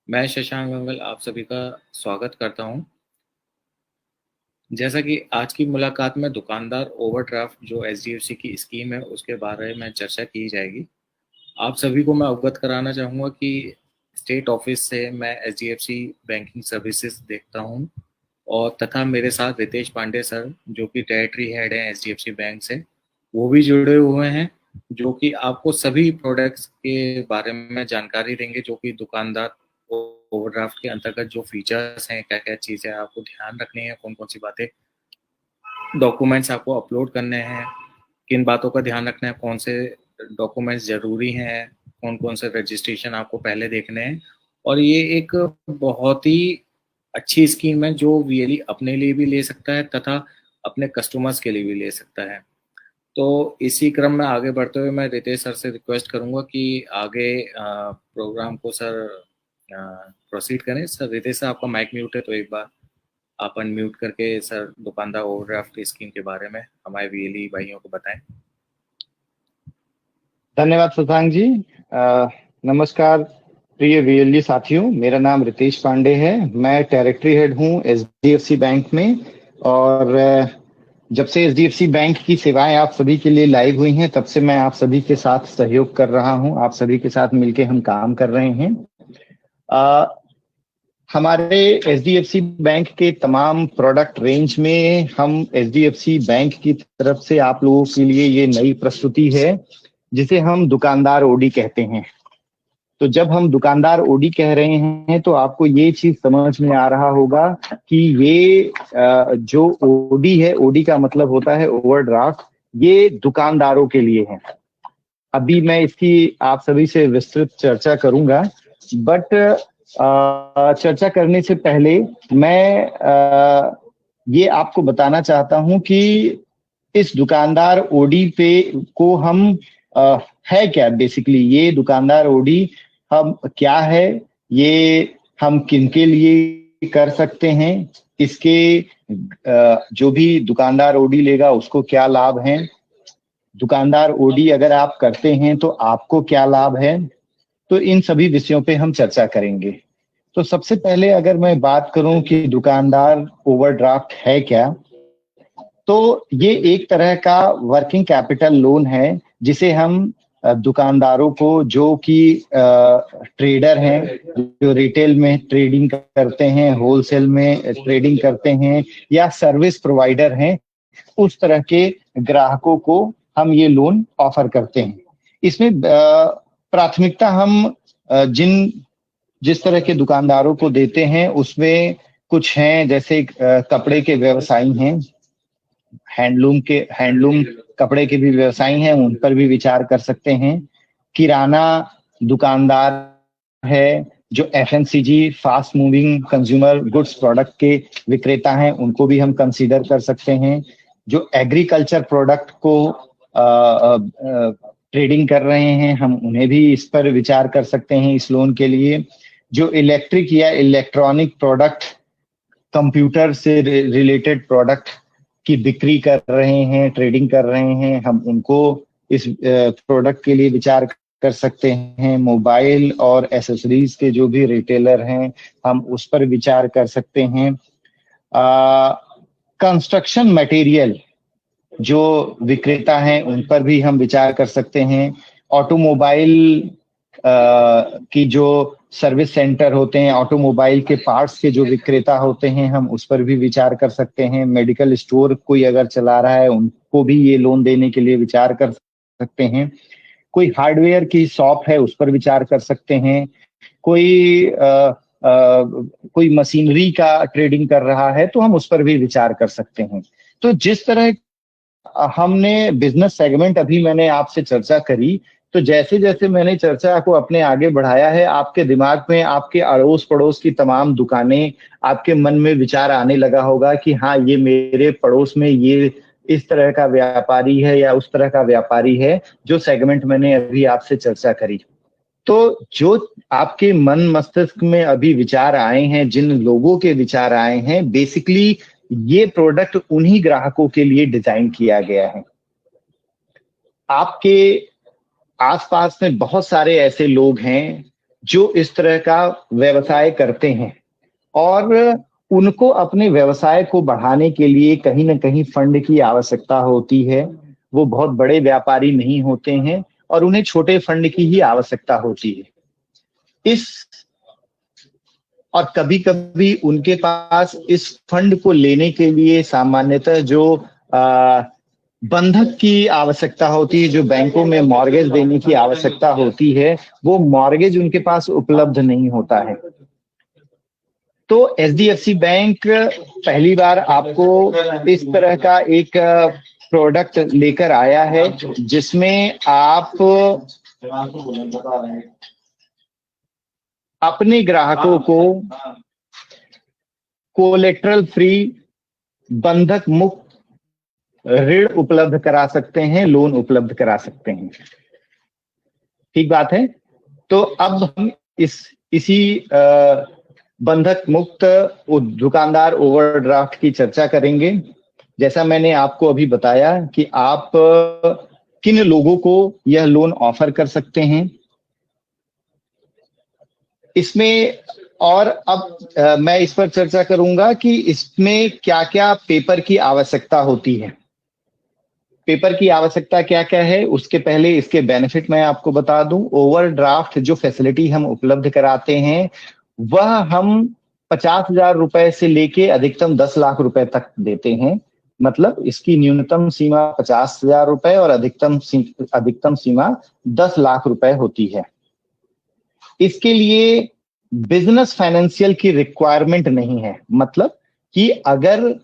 मैं शशांक गंगल आप सभी का स्वागत करता हूं। जैसा कि आज की मुलाकात में दुकानदार ओवरड्राफ्ट जो एचडीएफसी की स्कीम है उसके बारे में चर्चा की जाएगी। आप सभी को मैं अवगत कराना चाहूँगा कि स्टेट ऑफिस से मैं एचडीएफसी बैंकिंग सर्विसेज देखता हूं और तथा मेरे साथ रितेश पांडे सर जो कि टेरिटरी हेड हैं एचडीएफसी बैंक से, वो भी जुड़े हुए हैं, जो कि आपको सभी प्रोडक्ट्स के बारे में जानकारी देंगे, जो कि दुकानदार ओवरड्राफ्ट के अंतर्गत जो फीचर्स हैं, क्या क्या चीज़ें आपको ध्यान रखनी है, कौन कौन सी बातें, डॉक्यूमेंट्स आपको अपलोड करने हैं, किन बातों का ध्यान रखना है, कौन से डॉक्यूमेंट्स जरूरी हैं, कौन कौन से रजिस्ट्रेशन आपको पहले देखने हैं। और ये एक बहुत ही अच्छी स्कीम है जो वीएलई अपने लिए भी ले सकता है तथा अपने कस्टमर्स के लिए भी ले सकता है। तो इसी क्रम में आगे बढ़ते हुए मैं रितेश सर से रिक्वेस्ट करूंगा कि आगे प्रोग्राम को सर प्रोसीड करें। सर रितेश सर, आपका माइक म्यूट है, तो एक बार आप अनम्यूट करके सर दुकानदार ओवरड्राफ्ट स्कीम के बारे में हमारे वीएलई भाइयों को बताएं। धन्यवाद शशांक जी। नमस्कार प्रिय वीएलई साथियों, मेरा नाम रितेश पांडे है। मैं टेरिटरी हेड हूं एचडीएफसी बैंक में। और जब से एचडीएफसी बैंक की सेवाएं आप सभी के लिए लाइव हुई हैं, तब से मैं आप सभी के साथ सहयोग कर रहा हूं। आप सभी के साथ मिलकर हम काम कर रहे हैं। हमारे एचडीएफसी बैंक के तमाम प्रोडक्ट रेंज में हम एचडीएफसी बैंक की तरफ से आप लोगों के लिए ये नई प्रस्तुति है जिसे हम दुकानदार ओडी कहते हैं। तो जब हम दुकानदार ओडी कह रहे हैं तो आपको ये चीज समझ में आ रहा होगा कि ये जो ओडी है, ओडी का मतलब होता है ओवरड्राफ्ट, ये दुकानदारों के लिए है। अभी मैं इसकी आप सभी से विस्तृत चर्चा करूंगा, बट चर्चा करने से पहले मैं ये आपको बताना चाहता हूं कि इस दुकानदार ओडी पे को हम है क्या। बेसिकली ये दुकानदार ओडी हम क्या है, ये हम किनके लिए कर सकते हैं, इसके जो भी दुकानदार ओडी लेगा उसको क्या लाभ है, दुकानदार ओडी अगर आप करते हैं तो आपको क्या लाभ है। तो इन सभी विषयों पे हम चर्चा करेंगे। तो सबसे पहले अगर मैं बात करूं कि दुकानदार ओवरड्राफ्ट है क्या, तो ये एक तरह का वर्किंग कैपिटल लोन है जिसे हम दुकानदारों को, जो कि ट्रेडर हैं, जो रिटेल में ट्रेडिंग करते हैं, होलसेल में ट्रेडिंग करते हैं, या सर्विस प्रोवाइडर हैं, उस तरह के ग्राहकों को हम ये लोन ऑफर करते हैं। इसमें प्राथमिकता हम जिस तरह के दुकानदारों को देते हैं उसमें कुछ हैं, जैसे कपड़े के व्यवसायी हैं, हैंडलूम कपड़े के भी व्यवसायी हैं, उन पर भी विचार कर सकते हैं। किराना दुकानदार है, जो FMCG fast moving consumer goods product के विक्रेता हैं, उनको भी हम कंसीडर कर सकते हैं। जो एग्रीकल्चर प्रोडक्ट को ट्रेडिंग कर रहे हैं, हम उन्हें भी इस पर विचार कर सकते हैं इस लोन के लिए। जो इलेक्ट्रिक या इलेक्ट्रॉनिक प्रोडक्ट, कंप्यूटर से रिलेटेड प्रोडक्ट की बिक्री कर रहे हैं, ट्रेडिंग कर रहे हैं, हम उनको इस प्रोडक्ट के लिए विचार कर सकते हैं। मोबाइल और एसेसरीज के जो भी रिटेलर हैं, हम उस पर विचार कर सकते हैं। कंस्ट्रक्शन मटेरियल जो विक्रेता हैं, उन पर भी हम विचार कर सकते हैं। ऑटोमोबाइल की जो सर्विस सेंटर होते हैं, ऑटोमोबाइल के पार्ट्स के जो विक्रेता होते हैं, हम उस पर भी विचार कर सकते हैं। मेडिकल स्टोर कोई अगर चला रहा है, उनको भी ये लोन देने के लिए विचार कर सकते हैं। कोई हार्डवेयर की शॉप है, उस पर विचार कर सकते हैं। कोई मशीनरी का ट्रेडिंग कर रहा है, तो हम उस पर भी विचार कर सकते हैं। तो जिस तरह हमने बिजनेस सेगमेंट अभी मैंने आपसे चर्चा करी, तो जैसे जैसे मैंने चर्चा को अपने आगे बढ़ाया है, आपके दिमाग में आपके अड़ोस पड़ोस की तमाम दुकानें, आपके मन में विचार आने लगा होगा कि हाँ, ये मेरे पड़ोस में ये इस तरह का व्यापारी है या उस तरह का व्यापारी है, जो सेगमेंट मैंने अभी आपसे चर्चा करी। तो जो आपके मन मस्तिष्क में अभी विचार आए हैं, जिन लोगों के विचार आए हैं, बेसिकली ये प्रोडक्ट उन्हीं ग्राहकों के लिए डिजाइन किया गया है। आपके आसपास में बहुत सारे ऐसे लोग हैं जो इस तरह का व्यवसाय करते हैं और उनको अपने व्यवसाय को बढ़ाने के लिए कहीं ना कहीं फंड की आवश्यकता होती है। वो बहुत बड़े व्यापारी नहीं होते हैं और उन्हें छोटे फंड की ही आवश्यकता होती है। इस और कभी कभी उनके पास इस फंड को लेने के लिए सामान्यतः जो बंधक की आवश्यकता होती है, जो बैंकों में मॉर्गेज देने की आवश्यकता होती है, वो मॉर्गेज उनके पास उपलब्ध नहीं होता है। तो एचडीएफसी बैंक पहली बार आपको इस तरह का एक प्रोडक्ट लेकर आया है जिसमें आप अपने ग्राहकों को कोलेटरल फ्री, बंधक मुक्त ऋण उपलब्ध करा सकते हैं, लोन उपलब्ध करा सकते हैं। ठीक बात है। तो अब हम इसी बंधक मुक्त दुकानदार ओवरड्राफ्ट की चर्चा करेंगे। जैसा मैंने आपको अभी बताया कि आप किन लोगों को यह लोन ऑफर कर सकते हैं इसमें, और अब मैं इस पर चर्चा करूंगा कि इसमें क्या क्या पेपर की आवश्यकता होती है। पेपर की आवश्यकता क्या क्या है, उसके पहले इसके बेनिफिट मैं आपको बता दूं। ओवरड्राफ्ट जो फैसिलिटी हम उपलब्ध कराते हैं वह हम 50,000 रुपए से लेके अधिकतम 10 लाख रुपए तक देते हैं। मतलब इसकी न्यूनतम सीमा 50,000 रुपए और अधिकतम सीमा 10 लाख रुपए होती है। इसके लिए बिजनेस फाइनेंशियल की रिक्वायरमेंट नहीं है। मतलब कि अगर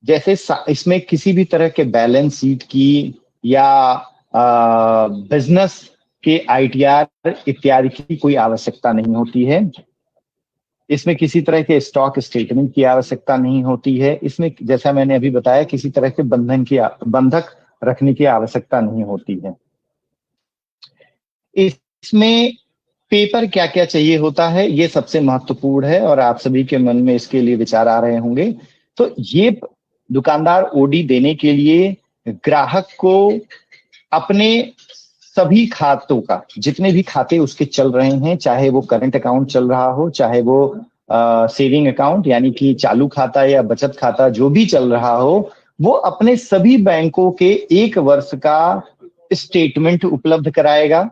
जैसे इसमें किसी भी तरह के बैलेंस शीट की या बिजनेस के आईटीआर इत्यादि की कोई आवश्यकता नहीं होती है। इसमें किसी तरह के स्टॉक स्टेटमेंट की आवश्यकता नहीं होती है। इसमें जैसा मैंने अभी बताया किसी तरह के बंधक रखने की आवश्यकता नहीं होती है। इसमें पेपर क्या क्या चाहिए होता है, ये सबसे महत्वपूर्ण है और आप सभी के मन में इसके लिए विचार आ रहे होंगे। तो ये दुकानदार ओडी देने के लिए ग्राहक को अपने सभी खातों का, जितने भी खाते उसके चल रहे हैं, चाहे वो करंट अकाउंट चल रहा हो, चाहे वो सेविंग अकाउंट यानी कि चालू खाता या बचत खाता जो भी चल रहा हो, वो अपने सभी बैंकों के 1 वर्ष का स्टेटमेंट उपलब्ध कराएगा।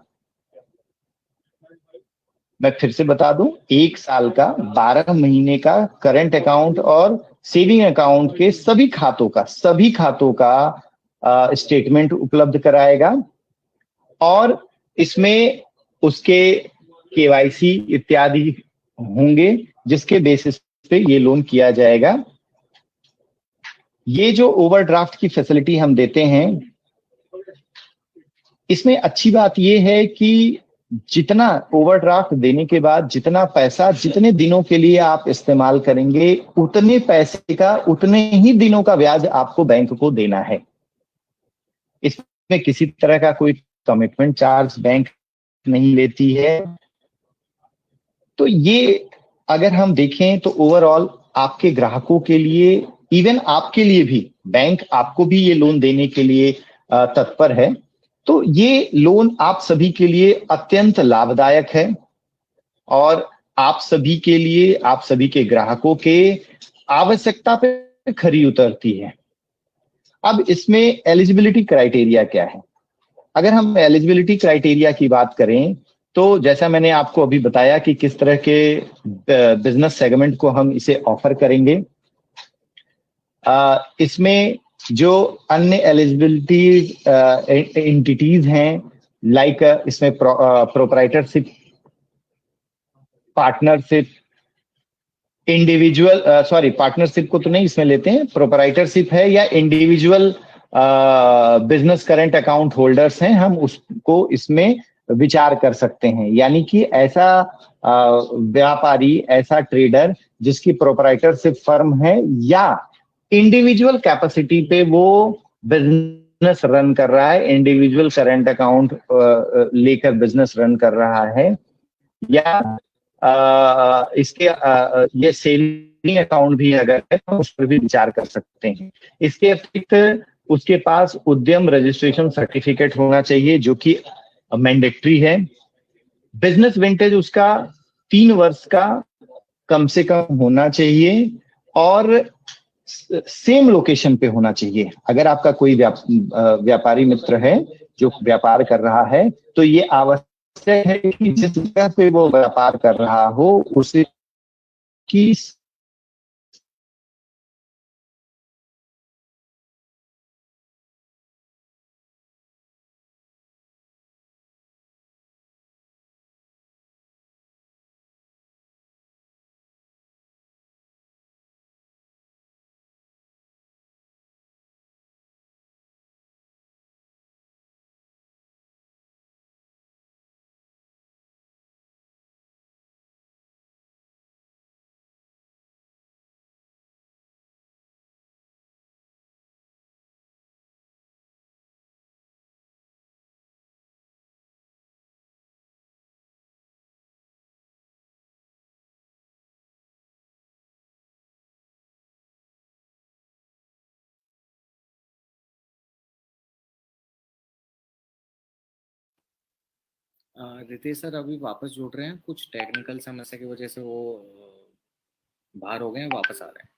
मैं फिर से बता दूं, 1 साल का, 12 महीने का करंट अकाउंट और सेविंग अकाउंट के सभी खातों का स्टेटमेंट उपलब्ध कराएगा और इसमें उसके केवाईसी इत्यादि होंगे जिसके बेसिस पे ये लोन किया जाएगा। ये जो ओवरड्राफ्ट की फैसिलिटी हम देते हैं, इसमें अच्छी बात ये है कि जितना ओवरड्राफ्ट देने के बाद जितना पैसा जितने दिनों के लिए आप इस्तेमाल करेंगे, उतने पैसे का उतने ही दिनों का ब्याज आपको बैंक को देना है। इसमें किसी तरह का कोई कमिटमेंट चार्ज बैंक नहीं लेती है। तो ये अगर हम देखें तो ओवरऑल आपके ग्राहकों के लिए, इवन आपके लिए भी, बैंक आपको भी ये लोन देने के लिए तत्पर है। तो ये लोन आप सभी के लिए अत्यंत लाभदायक है और आप सभी के लिए, आप सभी के ग्राहकों के आवश्यकता पे खरी उतरती है। अब इसमें एलिजिबिलिटी क्राइटेरिया क्या है? अगर हम एलिजिबिलिटी क्राइटेरिया की बात करें तो जैसा मैंने आपको अभी बताया कि किस तरह के बिजनेस सेगमेंट को हम इसे ऑफर करेंगे। इसमें जो अन्य एलिजिबिलिटी एंटिटीज हैं, लाइक इसमें प्रोप्राइटरशिप, पार्टनरशिप, इंडिविजुअल पार्टनरशिप को तो नहीं इसमें लेते हैं, प्रोप्राइटरशिप है या individual business current account holders हैं, हम उसको इसमें विचार कर सकते हैं। यानी कि ऐसा व्यापारी, ऐसा ट्रेडर जिसकी प्रोप्राइटरशिप फर्म है या इंडिविजुअल कैपेसिटी पे वो बिजनेस रन कर रहा है, इंडिविजुअल करंट अकाउंट लेकर बिजनेस रन कर रहा है, या इसके ये सेविंग अकाउंट भी अगर है तो उस पर भी विचार कर सकते हैं। इसके अतिरिक्त उसके पास उद्यम रजिस्ट्रेशन सर्टिफिकेट होना चाहिए जो कि मैंडेटरी है। बिजनेस विंटेज उसका 3 वर्ष का कम से कम होना चाहिए और सेम लोकेशन पे होना चाहिए। अगर आपका कोई व्यापारी मित्र है जो व्यापार कर रहा है तो ये आवश्यक है कि जिस जगह पे वो व्यापार कर रहा हो उसकी रितेश सर अभी वापस जुड़ रहे हैं, कुछ टेक्निकल समस्या की वजह से वो बाहर हो गए हैं, वापस आ रहे हैं।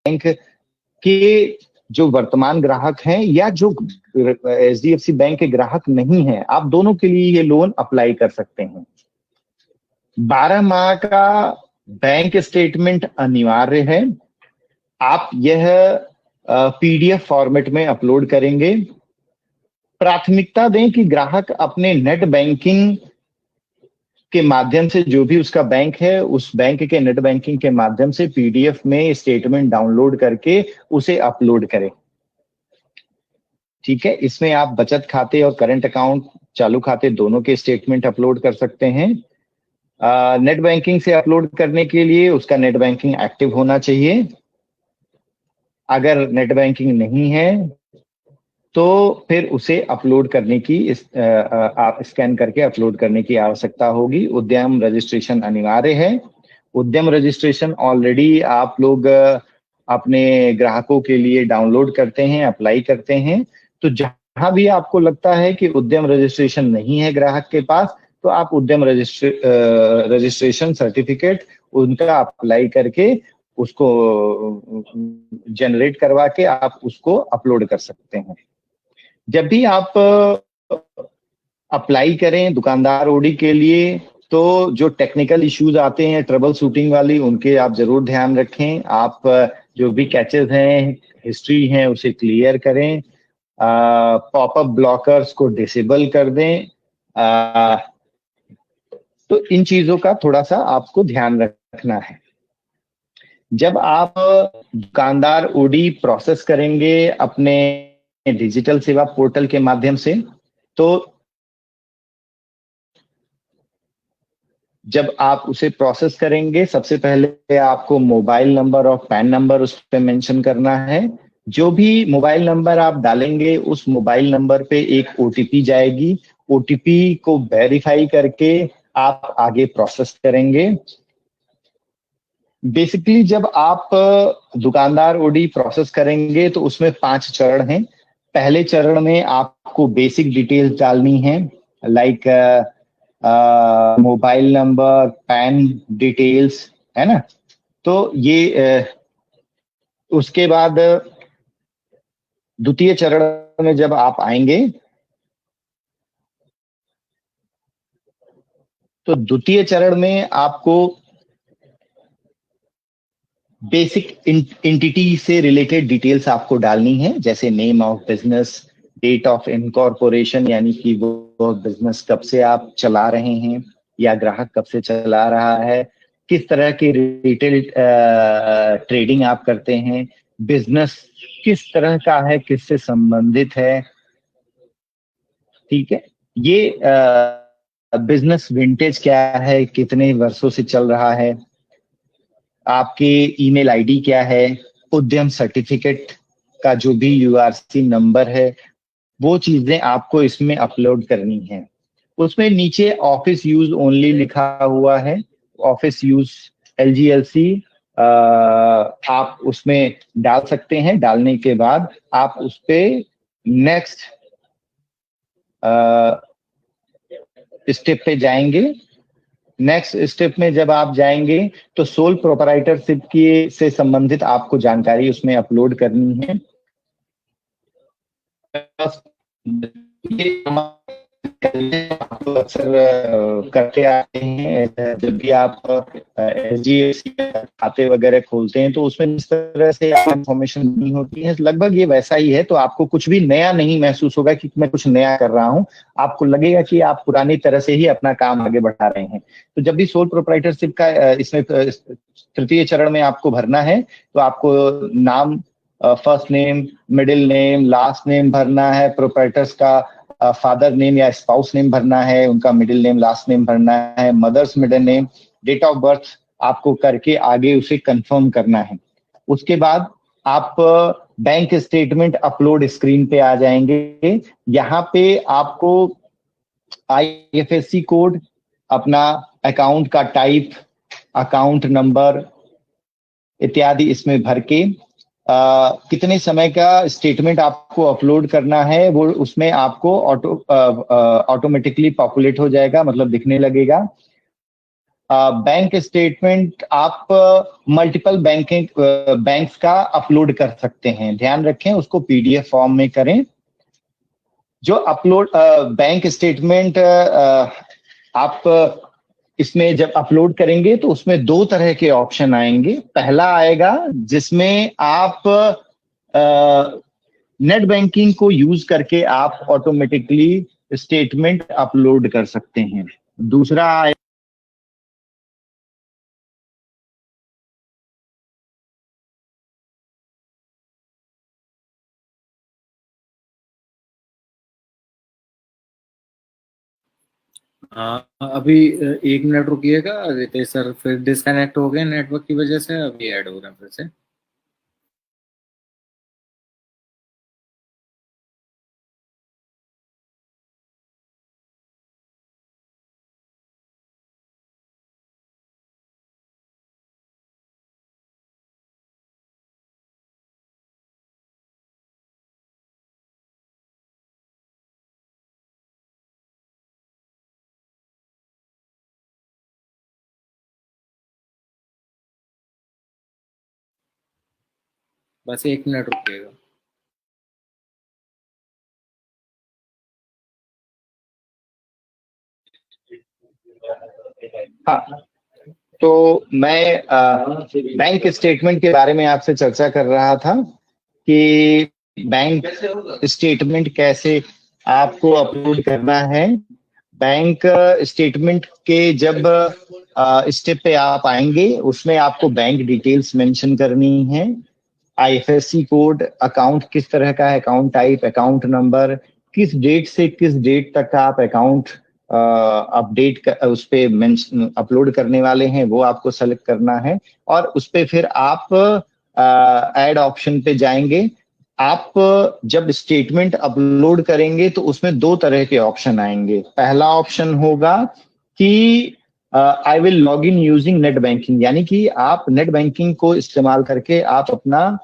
बैंक के जो वर्तमान ग्राहक हैं या जो एचडीएफसी बैंक के ग्राहक नहीं हैं, आप दोनों के लिए ये लोन अप्लाई कर सकते हैं। 12 माह का बैंक स्टेटमेंट अनिवार्य है। आप यह पीडीएफ फॉर्मेट में अपलोड करेंगे। प्राथमिकता दें कि ग्राहक अपने नेट बैंकिंग के माध्यम से, जो भी उसका बैंक है उस बैंक के नेट बैंकिंग के माध्यम से पीडीएफ में स्टेटमेंट डाउनलोड करके उसे अपलोड करें। ठीक है, इसमें आप बचत खाते और करंट अकाउंट, चालू खाते दोनों के स्टेटमेंट अपलोड कर सकते हैं। नेट बैंकिंग से अपलोड करने के लिए उसका नेट बैंकिंग एक्टिव होना चाहिए। अगर नेट बैंकिंग नहीं है तो फिर उसे अपलोड करने की आप स्कैन करके अपलोड करने की आवश्यकता होगी। उद्यम रजिस्ट्रेशन अनिवार्य है। उद्यम रजिस्ट्रेशन ऑलरेडी आप लोग अपने ग्राहकों के लिए डाउनलोड करते हैं, अप्लाई करते हैं। तो जहां भी आपको लगता है कि उद्यम रजिस्ट्रेशन नहीं है ग्राहक के पास, तो आप उद्यम रजिस्ट्रेशन सर्टिफिकेट उनका अप्लाई करके उसको जनरेट करवा के आप उसको अपलोड कर सकते हैं। जब भी आप अप्लाई करें दुकानदार ओडी के लिए तो जो टेक्निकल इश्यूज आते हैं ट्रबल शूटिंग वाली, उनके आप जरूर ध्यान रखें। आप जो भी कैचेस हैं, हिस्ट्री है, उसे क्लियर करें। पॉपअप ब्लॉकर्स को डिसेबल कर दें। तो इन चीजों का थोड़ा सा आपको ध्यान रखना है। जब आप दुकानदार ओडी प्रोसेस करेंगे अपने डिजिटल सेवा पोर्टल के माध्यम से, तो जब आप उसे प्रोसेस करेंगे सबसे पहले आपको मोबाइल नंबर और पैन नंबर उस पर मेंशन करना है। जो भी मोबाइल नंबर आप डालेंगे उस मोबाइल नंबर पे एक ओटीपी जाएगी। ओटीपी को वेरीफाई करके आप आगे प्रोसेस करेंगे। बेसिकली जब आप दुकानदार ओडी प्रोसेस करेंगे तो उसमें 5 चरण हैं। पहले चरण में आपको बेसिक डिटेल्स डालनी है, like mobile number, pan details, है ना। तो ये उसके बाद द्वितीय चरण में जब आप आएंगे तो द्वितीय चरण में आपको बेसिक एंटिटी से रिलेटेड डिटेल्स आपको डालनी है, जैसे name of business, date of incorporation, यानी कि वो बिजनेस कब से आप चला रहे हैं या ग्राहक कब से चला रहा है, किस तरह की रिटेल ट्रेडिंग आप करते हैं, बिजनेस किस तरह का है, किससे संबंधित है, ठीक है। ये बिजनेस विंटेज क्या है, कितने वर्षों से चल रहा है, आपके ईमेल आईडी क्या है, उद्यम सर्टिफिकेट का जो भी यूआरसी नंबर है, वो चीजें आपको इसमें अपलोड करनी है। उसमें नीचे ऑफिस यूज ओनली लिखा हुआ है, ऑफिस यूज एलजीएलसी आप उसमें डाल सकते हैं। डालने के बाद आप उस पे नेक्स्ट स्टेप पे जाएंगे। नेक्स्ट स्टेप में जब आप जाएंगे तो सोल प्रोपराइटरशिप की से संबंधित आपको जानकारी उसमें अपलोड करनी है। ये अक्सर करते आते हैं, जब भी आप एचडीएफसी खाते वगैरह खोलते हैं तो उसमें जिस तरह से इंफॉर्मेशन नहीं होती है, लगभग ये वैसा ही है। तो आपको कुछ भी नया नहीं महसूस होगा कि मैं कुछ नया कर रहा हूँ, आपको लगेगा कि आप पुरानी तरह से ही अपना काम आगे बढ़ा रहे हैं। तो जब भी सोल प्रोप्राइटरशिप का इसमें तृतीय चरण में आपको भरना है, तो आपको नाम, first name, middle name, last name भरना है, प्रोप्राइटर्स का फादर नेम या स्पाउस नेम भरना है, उनका मिडिल नेम, लास्ट नेम भरना है, mother's middle name, date of birth आपको करके आगे उसे कंफर्म करना है। उसके बाद आप बैंक स्टेटमेंट अपलोड स्क्रीन पे आ जाएंगे। यहाँ पे आपको आईएफएससी कोड, अपना अकाउंट का टाइप, अकाउंट नंबर इत्यादि इसमें भर के कितने समय का स्टेटमेंट आपको अपलोड करना है, वो उसमें आपको ऑटोमेटिकली पॉपुलेट हो जाएगा, मतलब दिखने लगेगा। बैंक स्टेटमेंट आप मल्टीपल बैंक्स का अपलोड कर सकते हैं। ध्यान रखें उसको पीडीएफ फॉर्म में करें। जो अपलोड बैंक स्टेटमेंट आप इसमें जब अपलोड करेंगे तो उसमें दो तरह के ऑप्शन आएंगे। पहला आएगा जिसमें आप नेट बैंकिंग को यूज करके आप ऑटोमेटिकली स्टेटमेंट अपलोड कर सकते हैं। दूसरा हाँ, अभी 1 मिनट रुकिएगा रितेश सर, फिर डिस्कनेक्ट हो गए नेटवर्क की वजह से, अभी ऐड हो रहे हैं फिर से। बस 1 मिनट रुकिएगा। हाँ, तो मैं बैंक स्टेटमेंट के बारे में आपसे चर्चा कर रहा था कि बैंक स्टेटमेंट कैसे आपको अपलोड करना है। बैंक स्टेटमेंट के जब स्टेप पे आप आएंगे उसमें आपको बैंक डिटेल्स मेंशन करनी है, आईएफएससी कोड, अकाउंट किस तरह का है, अकाउंट टाइप, अकाउंट नंबर, किस डेट से किस डेट तक का आप अकाउंट अपडेट उस पे अपलोड करने वाले हैं, वो आपको सेलेक्ट करना है। और उस पे फिर आप ऐड ऑप्शन पे जाएंगे। आप जब स्टेटमेंट अपलोड करेंगे तो उसमें दो तरह के ऑप्शन आएंगे। पहला ऑप्शन होगा कि I will log in using net banking, यानी कि आप नेट बैंकिंग को इस्तेमाल करके आप अपना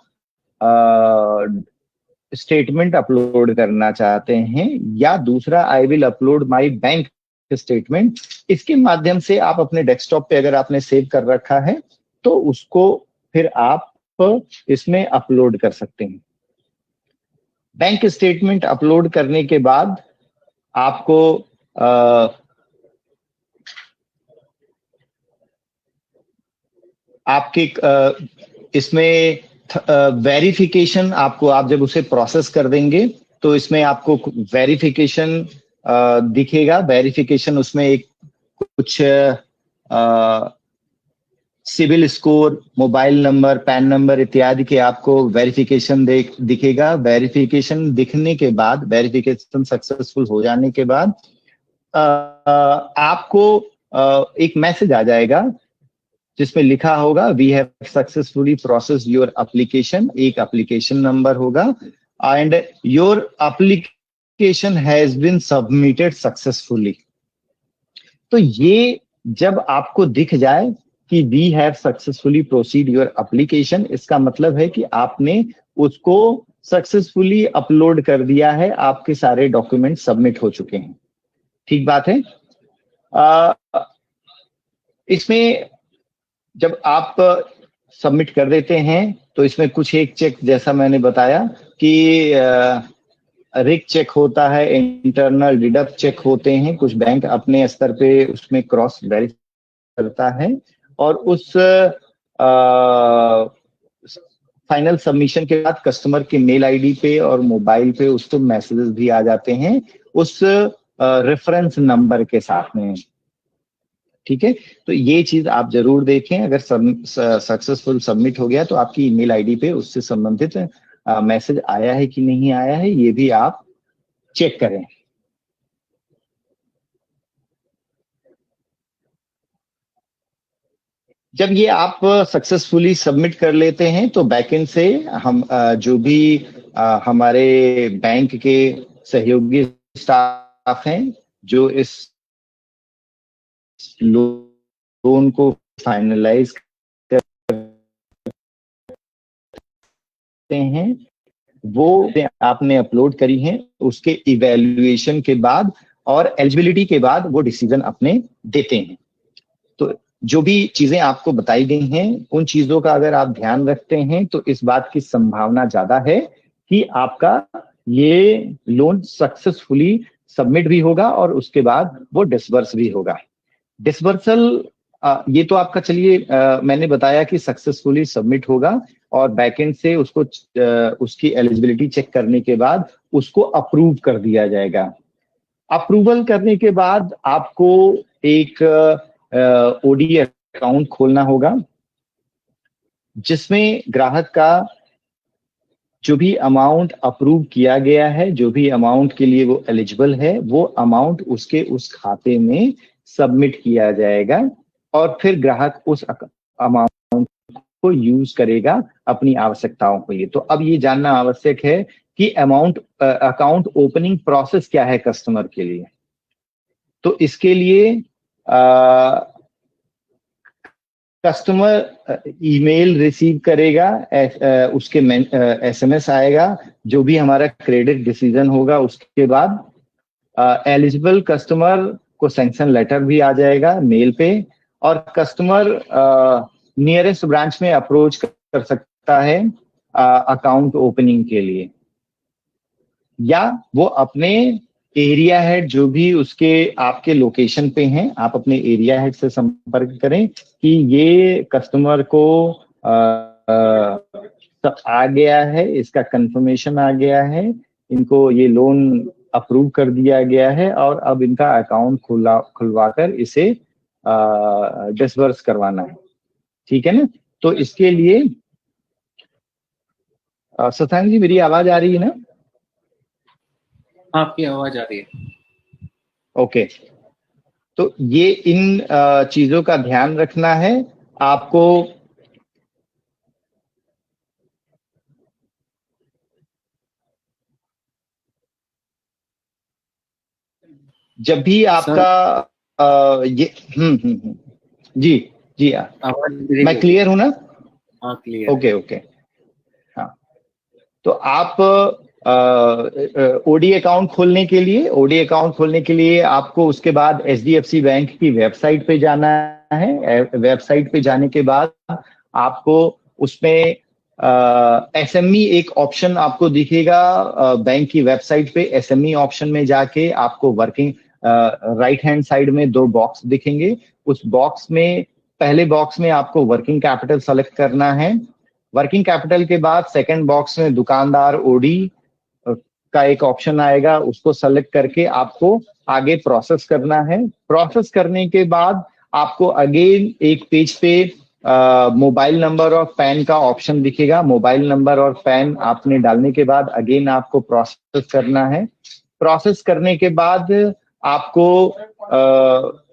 स्टेटमेंट अपलोड करना चाहते हैं। या दूसरा, I will upload my bank statement. इसके माध्यम से आप अपने डेस्कटॉप पे अगर आपने सेव कर रखा है तो उसको फिर आप इसमें अपलोड कर सकते हैं। बैंक स्टेटमेंट अपलोड करने के बाद आपको आपके इसमें वेरिफिकेशन आपको, आप जब उसे प्रोसेस कर देंगे तो इसमें आपको वेरिफिकेशन दिखेगा। वेरिफिकेशन उसमें एक कुछ civil score, mobile number, PAN number इत्यादि के आपको वेरिफिकेशन दिखेगा। वेरिफिकेशन दिखने के बाद, वेरिफिकेशन सक्सेसफुल हो जाने के बाद आपको एक मैसेज आ जाएगा जिसमें लिखा होगा we have successfully processed your application. एक एप्लीकेशन नंबर होगा and your application has been submitted successfully. तो ये जब आपको दिख जाए कि we have successfully proceed your application, इसका मतलब है कि आपने उसको सक्सेसफुली अपलोड कर दिया है, आपके सारे डॉक्यूमेंट सबमिट हो चुके हैं। ठीक बात है। इसमें जब आप सबमिट कर देते हैं तो इसमें कुछ एक चेक, जैसा मैंने बताया कि रिक चेक होता है, इंटरनल डिडक्ट चेक होते हैं, कुछ बैंक अपने स्तर पे उसमें क्रॉस वेरीफाई करता है और उस फाइनल सबमिशन के बाद कस्टमर के मेल आईडी पे और मोबाइल पे उसको मैसेजेस भी आ जाते हैं उस रेफरेंस नंबर के साथ में। ठीक है, तो ये चीज आप जरूर देखें। अगर सक्सेसफुल सबमिट हो गया तो आपकी ईमेल आईडी पे उससे संबंधित मैसेज आया है कि नहीं आया है, ये भी आप चेक करें। जब ये आप सक्सेसफुली सबमिट कर लेते हैं तो बैकएंड से हम जो भी हमारे बैंक के सहयोगी स्टाफ हैं जो इस लोन को फाइनलाइज करते हैं, वो आपने अपलोड करी हैं, उसके इवैल्यूएशन के बाद और एलिजिबिलिटी के बाद वो डिसीजन अपने देते हैं। तो जो भी चीजें आपको बताई गई हैं उन चीजों का अगर आप ध्यान रखते हैं तो इस बात की संभावना ज्यादा है कि आपका ये लोन सक्सेसफुली सबमिट भी होगा और उसके बाद वो डिसबर्स भी होगा। डिसबर्सल ये तो आपका, चलिए मैंने बताया कि सक्सेसफुली सबमिट होगा और बैकएंड से उसको उसकी एलिजिबिलिटी चेक करने के बाद उसको अप्रूव कर दिया जाएगा। अप्रूवल करने के बाद आपको एक ओडी अकाउंट खोलना होगा जिसमें ग्राहक का जो भी अमाउंट अप्रूव किया गया है, जो भी अमाउंट के लिए वो एलिजिबल है, वो अमाउंट उसके उस खाते में सबमिट किया जाएगा और फिर ग्राहक उस अमाउंट को यूज करेगा अपनी आवश्यकताओं के लिए। तो अब ये जानना आवश्यक है कि अकाउंट ओपनिंग प्रोसेस क्या है कस्टमर के लिए। तो इसके लिए कस्टमर ईमेल रिसीव करेगा, उसके एसएमएस आएगा, जो भी हमारा क्रेडिट डिसीजन होगा उसके बाद एलिजिबल कस्टमर को सैंक्शन लेटर भी आ जाएगा मेल पे और कस्टमर नियरेस्ट ब्रांच में अप्रोच कर सकता है अकाउंट ओपनिंग के लिए, या वो अपने एरिया हेड जो भी उसके आपके लोकेशन पे हैं, आप अपने एरिया हेड से संपर्क करें कि ये कस्टमर को आ गया है, इसका कंफर्मेशन आ गया है, इनको ये लोन अप्रूव कर दिया गया है और अब इनका अकाउंट खुलवाकर इसे डिसबर्स करवाना है। ठीक है ना। तो इसके लिए शशांक जी, मेरी आवाज आ रही है ना? आपकी आवाज आ रही है। ओके, तो ये इन चीजों का ध्यान रखना है आपको। जब भी आपका ये जी जी मैं क्लियर हूं ना? हाँ क्लियर। ओके ओके, हाँ। तो आप ओडी अकाउंट खोलने के लिए आपको उसके बाद एचडीएफसी बैंक की वेबसाइट पे जाना है। वेबसाइट पे जाने के बाद आपको उसमें एसएमई एक ऑप्शन आपको दिखेगा। बैंक की वेबसाइट पे एसएमई ऑप्शन में जाके आपको वर्किंग राइट हैंड साइड में 2 बॉक्स दिखेंगे। उस बॉक्स में पहले बॉक्स में आपको वर्किंग कैपिटल सेलेक्ट करना है। वर्किंग कैपिटल के बाद सेकंड बॉक्स में दुकानदार ओडी का एक ऑप्शन आएगा, उसको सेलेक्ट करके आपको आगे प्रोसेस करना है। प्रोसेस करने के बाद आपको अगेन एक पेज पे मोबाइल नंबर और पैन का ऑप्शन दिखेगा। मोबाइल नंबर और पैन आपने डालने के बाद अगेन आपको प्रोसेस करना है। प्रोसेस करने के बाद आपको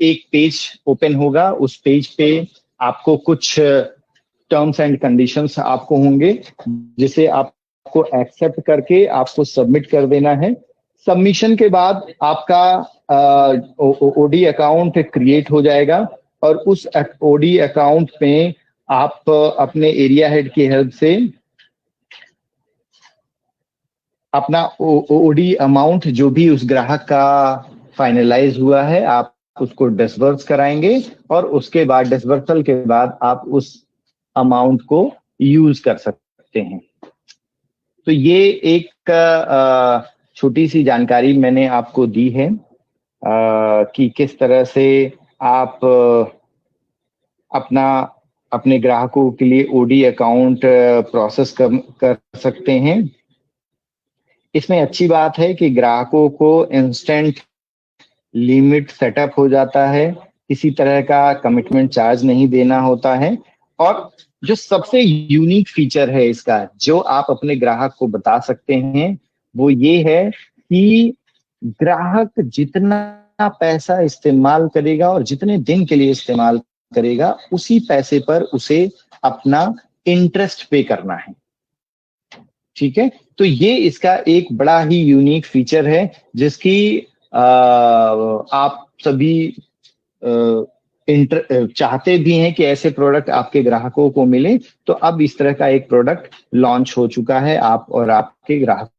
एक पेज ओपन होगा। उस पेज पे आपको कुछ टर्म्स एंड कंडीशंस आपको होंगे, जिसे आपको एक्सेप्ट करके आपको सबमिट कर देना है। सबमिशन के बाद आपका ओडी अकाउंट क्रिएट हो जाएगा और उस ओडी अकाउंट में आप अपने एरिया हेड की हेल्प से अपना ओडी अमाउंट जो भी उस ग्राहक का फाइनलाइज हुआ है आप उसको डिसबर्स कराएंगे और उसके बाद डिसबर्सल के बाद आप उस अमाउंट को यूज कर सकते हैं। तो ये एक छोटी सी जानकारी मैंने आपको दी है कि किस तरह से आप अपने ग्राहकों के लिए ओडी अकाउंट प्रोसेस कर सकते हैं। इसमें अच्छी बात है कि ग्राहकों को इंस्टेंट लिमिट सेटअप हो जाता है, किसी तरह का कमिटमेंट चार्ज नहीं देना होता है। और जो सबसे यूनिक फीचर है इसका, जो आप अपने ग्राहक को बता सकते हैं, वो ये है कि ग्राहक जितना पैसा इस्तेमाल करेगा और जितने दिन के लिए इस्तेमाल करेगा, उसी पैसे पर उसे अपना इंटरेस्ट पे करना है। ठीक है, तो ये इसका एक बड़ा ही यूनिक फीचर है, जिसकी आप सभी चाहते भी हैं कि ऐसे प्रोडक्ट आपके ग्राहकों को मिले। तो अब इस तरह का एक प्रोडक्ट लॉन्च हो चुका है आप और आपके ग्राहक।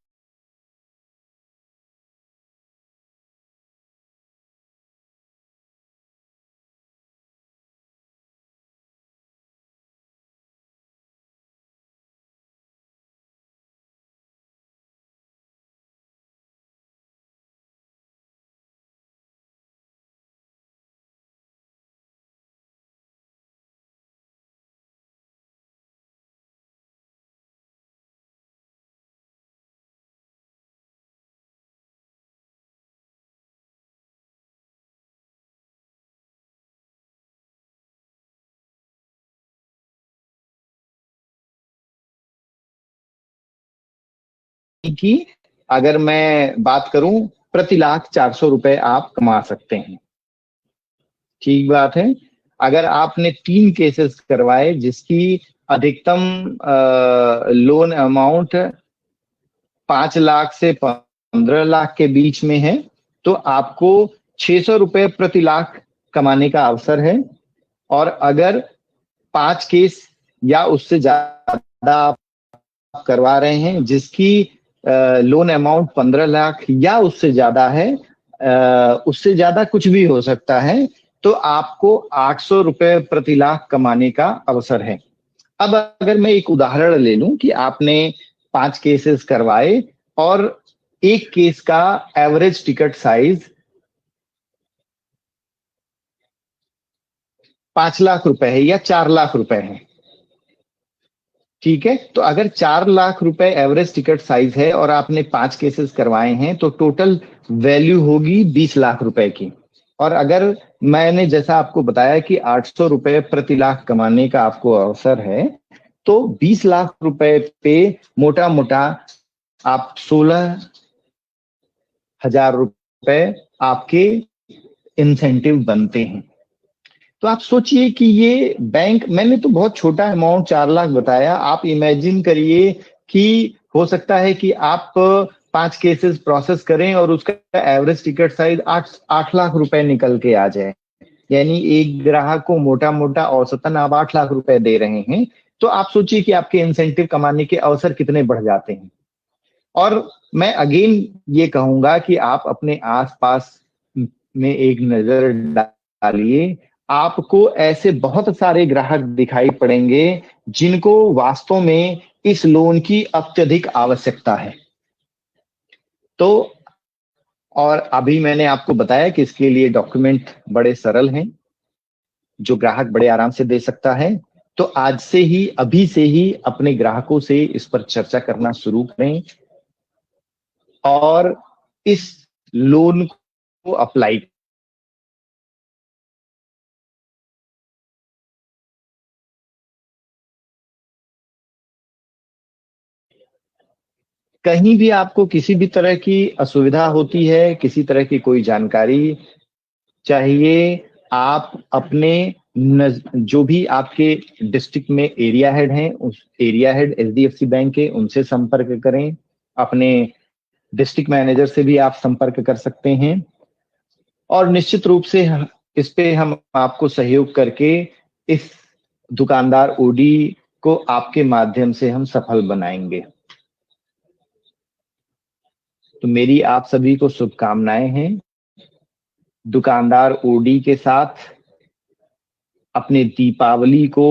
की अगर मैं बात करूं, प्रति लाख 400 रुपए आप कमा सकते हैं। ठीक बात है। अगर आपने 3 केसेस करवाए जिसकी अधिकतम लोन अमाउंट 5 लाख से 15 लाख के बीच में है, तो आपको 600 रुपए प्रति लाख कमाने का अवसर है। और अगर 5 केस या उससे ज्यादा आप करवा रहे हैं जिसकी लोन अमाउंट 15 लाख या उससे ज्यादा है, उससे ज्यादा कुछ भी हो सकता है, तो आपको 800 रुपए प्रति लाख कमाने का अवसर है। अब अगर मैं एक उदाहरण ले लूं कि आपने 5 केसेस करवाए और एक केस का एवरेज टिकट साइज 5 लाख रुपए है या 4 लाख रुपए है। ठीक है, तो अगर 4 लाख रुपए एवरेज टिकट साइज है और आपने 5 केसेस करवाए हैं, तो टोटल वैल्यू होगी 20 लाख रुपए की। और अगर मैंने जैसा आपको बताया कि 800 रुपए प्रति लाख कमाने का आपको अवसर है, तो 20 लाख रुपए पे मोटा मोटा आप 16,000 रुपए आपके इंसेंटिव बनते हैं। तो आप सोचिए कि ये बैंक, मैंने तो बहुत छोटा अमाउंट 4 लाख बताया, आप इमेजिन करिए कि हो सकता है कि आप 5 केसेस प्रोसेस करें और उसका एवरेज टिकट साइज 8 लाख रुपए निकल के आ जाए। यानी एक ग्राहक को मोटा मोटा औसतन आप 8 लाख रुपए दे रहे हैं। तो आप सोचिए कि आपके इंसेंटिव कमाने के अवसर कितने बढ़ जाते हैं। और मैं अगेन ये कहूंगा कि आप अपने आसपास में एक नजर डालिए, आपको ऐसे बहुत सारे ग्राहक दिखाई पड़ेंगे जिनको वास्तव में इस लोन की अत्यधिक आवश्यकता है। तो और अभी मैंने आपको बताया कि इसके लिए डॉक्यूमेंट बड़े सरल हैं। जो ग्राहक बड़े आराम से दे सकता है। तो आज से ही, अभी से ही अपने ग्राहकों से इस पर चर्चा करना शुरू करें और इस लोन को अप्लाई कहीं भी आपको किसी भी तरह की असुविधा होती है, किसी तरह की कोई जानकारी चाहिए, आप अपने जो भी आपके डिस्ट्रिक्ट में एरिया हेड हैं, उस एरिया हेड एचडीएफसी बैंक के, उनसे संपर्क करें। अपने डिस्ट्रिक्ट मैनेजर से भी आप संपर्क कर सकते हैं और निश्चित रूप से इस पे हम आपको सहयोग करके इस दुकानदार ओडी को आपके माध्यम से हम सफल बनाएंगे। तो मेरी आप सभी को शुभकामनाएं हैं। दुकानदार ओडी के साथ अपने दीपावली को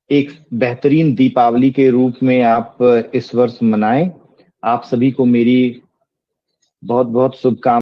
एक बेहतरीन दीपावली के रूप में आप इस वर्ष मनाएं। आप सभी को मेरी बहुत बहुत शुभकामनाएं।